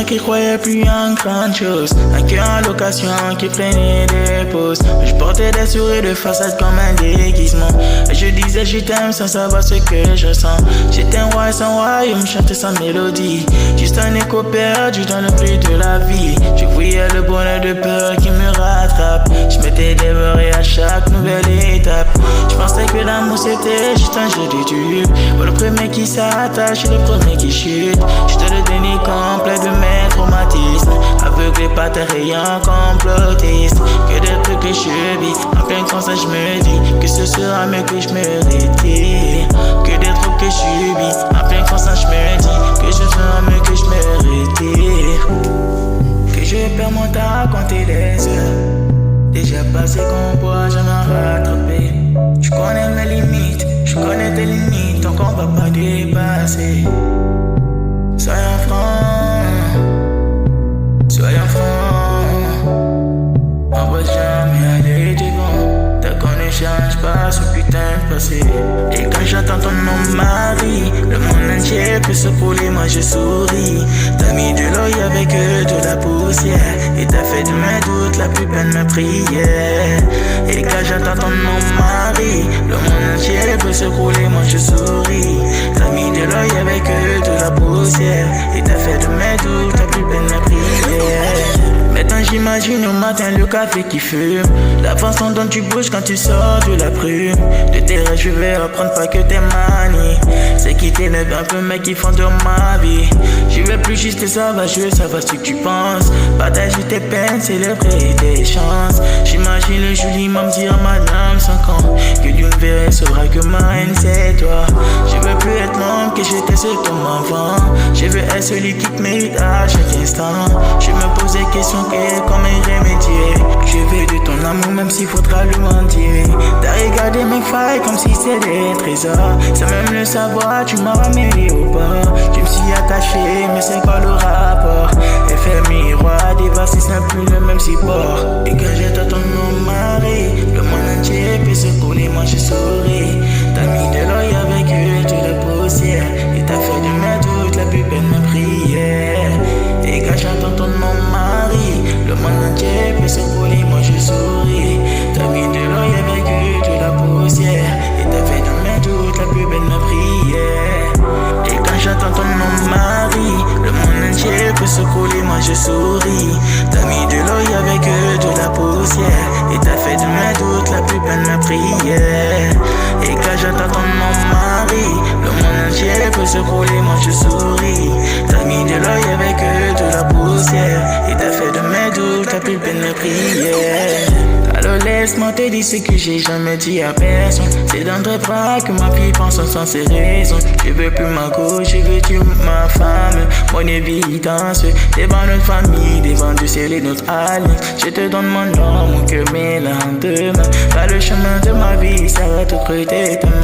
moi qui croyais plus en grande chose, un cœur en location qui prenait des pauses. Je portais des sourires de façade comme un déguisement, et je disais je t'aime sans savoir ce que je sens. J'étais un roi sans royaume, chantais sans mélodie, juste un écho perdu dans le bruit de la vie. Je voyais le bonheur de peur qui me rattrape, je m'étais dévoré à chaque nouvelle étape. Je pensais que l'amour c'était juste un jeu de dupes, pour le premier qui s'attache et le premier qui chute. Je te le dénie complet de mes traumatismes, aveuglé par tes rayons complotistes. Que des trucs que je vis, en pleine conscience je me dis que ce sera mieux que je me retire. Que des trucs que je subis, en pleine conscience je me dis que ce sera mieux que je me retire. Que je perds mon temps à compter les heures, déjà passé qu'on pourra jamais rattraper. Je connais mes limites, je connais tes limites, donc on va pas dépasser. Soyons francs, soyons francs, on va jamais aller devant, tant qu'on ne change pas ce putain de passé. Et quand j'entends ton nom Marie, le monde entier peut se couler, moi je souris. T'as mis de l'œil avec de la poussière, et t'as fait de mes doutes la plus belle me prière. Et quand j'entends ton nom Marie, le monde entier peut se couler, moi je souris. T'as mis de l'œil avec de la poussière, et t'as fait de mes doutes la plus belle me prière. Maintenant j'imagine au matin le café qui fume, la façon dont tu bouges quand tu sors de la brume. De tes rêves je vais apprendre pas que tes manies, c'est qui t'énerve un peu mais qui font de ma vie. Je veux plus juste savoir, je veux savoir ce que tu penses, partager tes peines, célébrer tes chances. J'imagine le joli me dire madame sans camp, que l'univers saura que ma haine c'est toi. Je veux plus être l'homme que j'étais ce ton avant, je veux être celui qui te mérite à chaque instant. Je me pose des questions comment y remédier. Je veux de ton amour même s'il faudra le mendier. T'as regardé mes failles comme si c'était des trésors, sans même le savoir tu m'as ramené au bord. Je me suis attaché mais c'est quoi le rapport? Effet miroir, dévasté ce n'est plus le même support. Et quand j'entends ton nom Marie, le monde entier peut se couler, moi je souris. T'as mis de l'œil avec de la poussière, et t'as fait de mes doutes la plus belle me prière. Et quand j'entends ton nom Marie, le monde entier peut se couler, moi je souris. T'as mis de l'œil avec de la poussière, et t'as fait de mes doutes la plus belle me prière. Et quand j'entends ton nom Marie, le monde entier peut se couler, moi je souris. T'as mis de l'œil avec de la poussière, et t'as fait de mes doutes la plus belle me prière. Et quand j'entends ton nom Marie, le monde entier peut se couler, moi je souris. T'as mis de l'œil avec de la poussière, et t'as fait de mes doutes la plus belle me prière. Alors laisse-moi te dire ce que j'ai jamais dit à personne, c'est dans tes bras que ma vie pense sans ses raisons. Je veux plus ma gauche, je veux tu ma femme, mon évidence, devant notre famille, devant Dieu c'est notre alliance. Je te donne mon nom, mon cœur, mes lendemains, car le chemin de ma vie s'arrête au creux de tes mains.